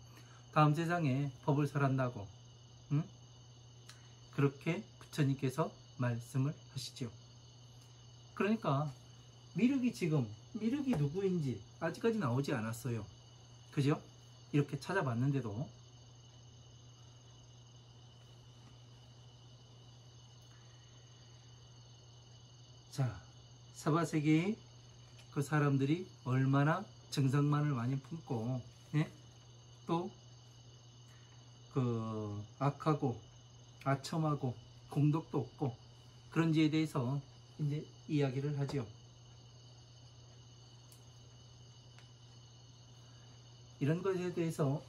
다음 세상에 법을 설한다고. 그렇게 부처님께서 말씀을 하시죠. 그러니까 미륵이 누구인지 아직까지 나오지 않았어요. 그죠? 이렇게 찾아봤는데도. 자, 사바세계의 그 사람들이 얼마나 정성만을 많이 품고 또 그 악하고 아첨하고 공덕도 없고 그런지에 대해서 이제 이야기를 하죠. 이런 것에 대해서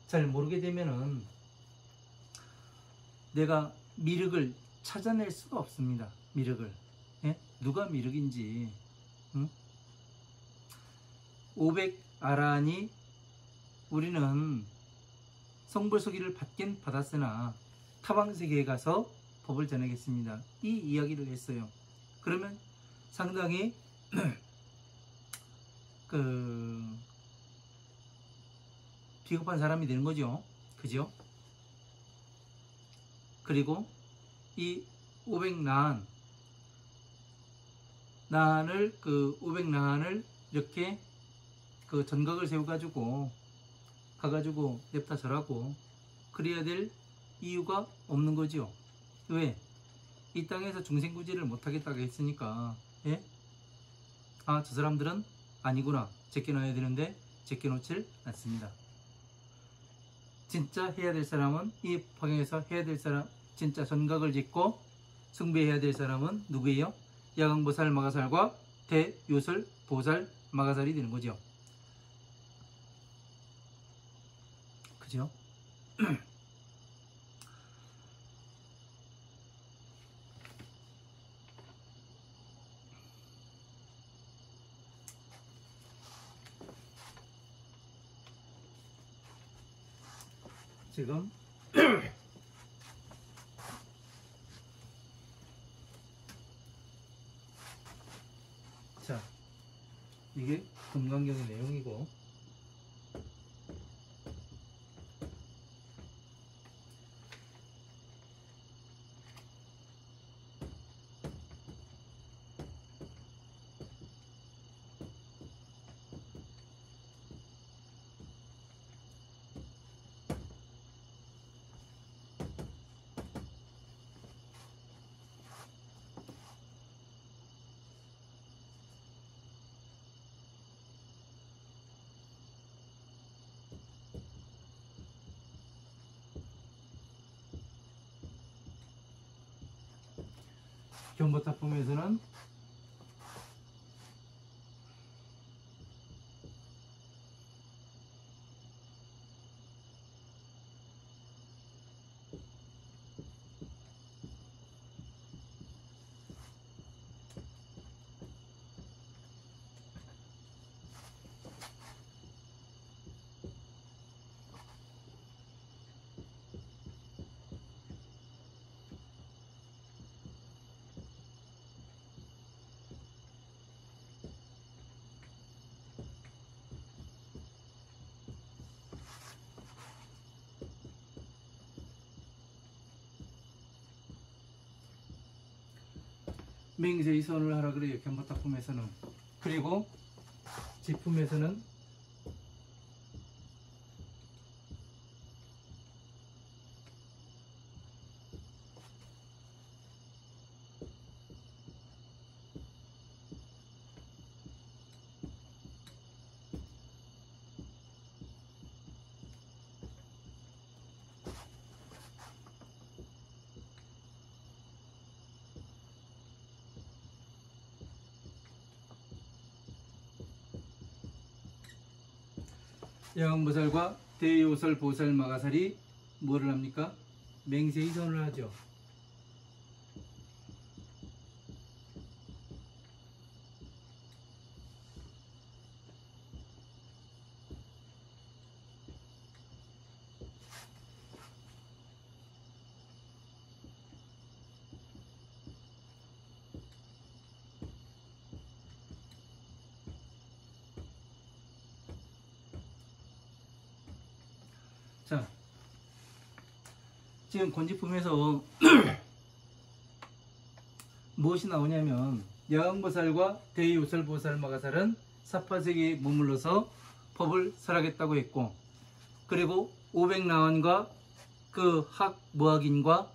잘 모르게 되면은 내가 미륵을 찾아낼 수가 없습니다. 미륵을. 누가 미륵인지. 500아라한이 우리는 성불소기를 받긴 받았으나 타방세계에 가서 법을 전하겠습니다. 이 이야기를 했어요. 그러면 상당히 비겁한 사람이 되는 거죠. 그죠? 그리고 이 500나한을 이렇게 그 전각을 세워가지고 가가지고 냅다 절하고 그래야 될 이유가 없는 거죠. 왜? 이 땅에서 중생구제를 못하겠다고 했으니까 저 사람들은 아니구나 제껴놔야 되는데 제껴놓질 않습니다. 진짜 해야 될 사람은 이 방향에서 해야 될 사람 진짜 전각을 짓고 숭배해야 될 사람은 누구예요? 야광보살 마가살과 대요설 보살 마가살이 되는 거죠. 그죠? 지금 자, 이게 금강경의 내용이고, 견보타품에서는 맹세이선을 하라 그래요. 견보타품에서는. 그리고 지품에서는 야광보살과 대요설 보살 마가살이 뭐를 합니까? 맹세이선을 하죠. 자, 지금 권지품에서 무엇이 나오냐면, 야광보살과 대요설보살 마가살은 사파세계에 머물러서 법을 설하겠다고 했고, 그리고 500나원과 그 학무학인과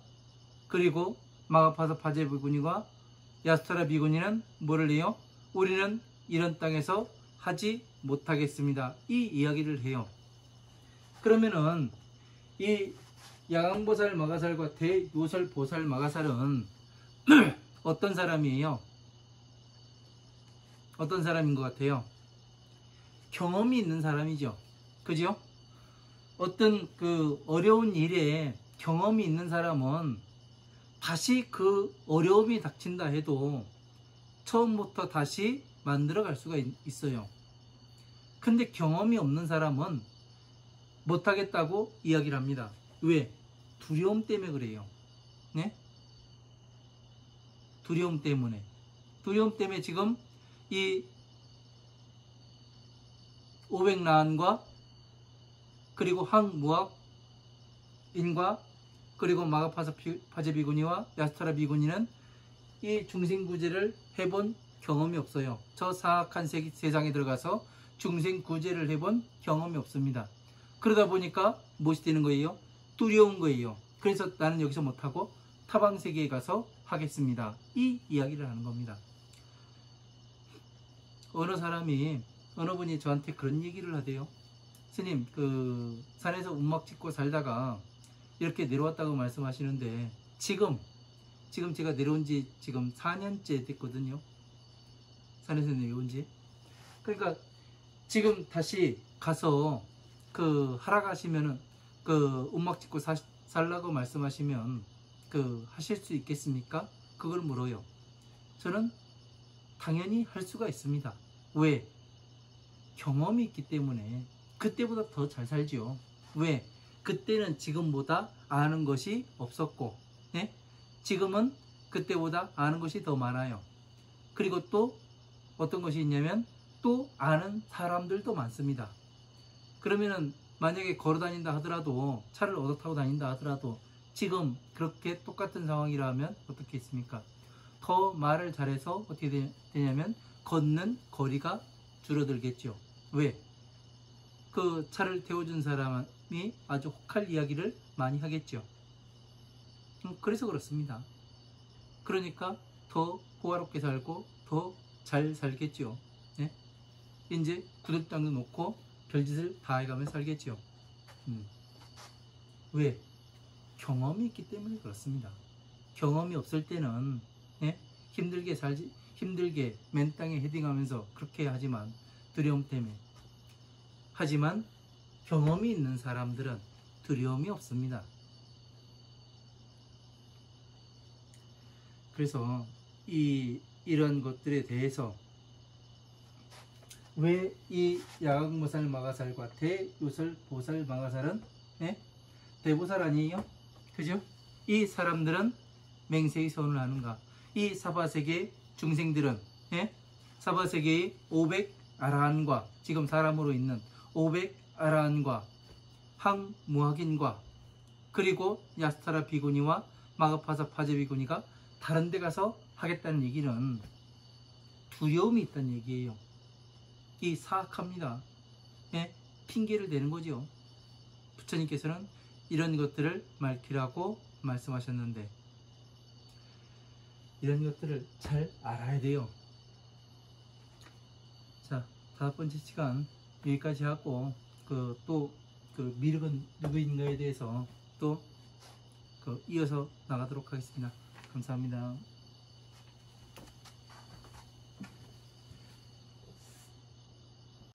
그리고 마가파사 파제비구니와 야스타라 비구니는 뭐를 해요? 우리는 이런 땅에서 하지 못하겠습니다. 이 이야기를 해요. 그러면은 이 야광보살 마가살과 대요설 보살 마가살은 어떤 사람이에요? 어떤 사람인 것 같아요? 경험이 있는 사람이죠. 그죠? 어떤 그 어려운 일에 경험이 있는 사람은 다시 그 어려움이 닥친다 해도 처음부터 다시 만들어 갈 수가 있어요. 근데 경험이 없는 사람은 못하겠다고 이야기를 합니다. 왜? 두려움 때문에 그래요. 네? 두려움 때문에. 두려움 때문에 지금 이 500나안과 그리고 항무학인과 그리고 마가파사 파제비구니와 야스타라 비구니는 이 중생구제를 해본 경험이 없어요. 저 사악한 세상에 들어가서 중생구제를 해본 경험이 없습니다. 그러다 보니까 무엇이 되는 거예요? 두려운 거예요. 그래서 나는 여기서 못하고 타방세계에 가서 하겠습니다. 이 이야기를 하는 겁니다. 어느 사람이, 어느 분이 저한테 그런 얘기를 하대요. 스님, 그 산에서 움막 짓고 살다가 이렇게 내려왔다고 말씀하시는데 지금 제가 내려온 지 지금 4년째 됐거든요. 산에서 내려온 지. 그러니까 지금 다시 가서 그 하라 가시면은 그 움막 짓고 살라고 말씀하시면 그 하실 수 있겠습니까? 그걸 물어요. 저는 당연히 할 수가 있습니다. 왜? 경험이 있기 때문에. 그때보다 더 잘 살죠. 왜? 그때는 지금보다 아는 것이 없었고, 예? 지금은 그때보다 아는 것이 더 많아요. 그리고 또 어떤 것이 있냐면 또 아는 사람들도 많습니다. 그러면은 만약에 걸어 다닌다 하더라도, 차를 얻어 타고 다닌다 하더라도 지금 그렇게 똑같은 상황이라면 어떻게 있습니까? 더 말을 잘해서 어떻게 되냐면 걷는 거리가 줄어들겠죠. 왜? 그 차를 태워준 사람이 아주 혹할 이야기를 많이 하겠죠. 그래서 그렇습니다. 그러니까 더 호화롭게 살고 더 잘 살겠죠. 예? 이제 구들땅도 놓고 별짓을 다 해가며 살겠죠. 왜? 경험이 있기 때문에 그렇습니다. 경험이 없을 때는, 예? 힘들게 맨 땅에 헤딩하면서 그렇게 하지만, 두려움 때문에. 하지만 경험이 있는 사람들은 두려움이 없습니다. 그래서 이런 것들에 대해서 왜 이 야광보살 마가살과 대요설 보살 마가살은, 예? 대보살 아니에요? 그죠? 이 사람들은 맹세의 선을 하는가? 이 사바세계 중생들은, 예? 사바세계의 500 아라한과 지금 사람으로 있는 500 아라한과 항무학인과 그리고 야스타라 비구니와 마가파사 파제 비구니가 다른 데 가서 하겠다는 얘기는 두려움이 있다는 얘기예요. 이 사악합니다. 예? 핑계를 대는 거죠. 부처님께서는 이런 것들을 말키라고 말씀하셨는데 이런 것들을 잘 알아야 돼요. 자, 5번째 시간 여기까지 하고 또 미륵은 누구인가에 대해서 또 이어서 나가도록 하겠습니다. 감사합니다.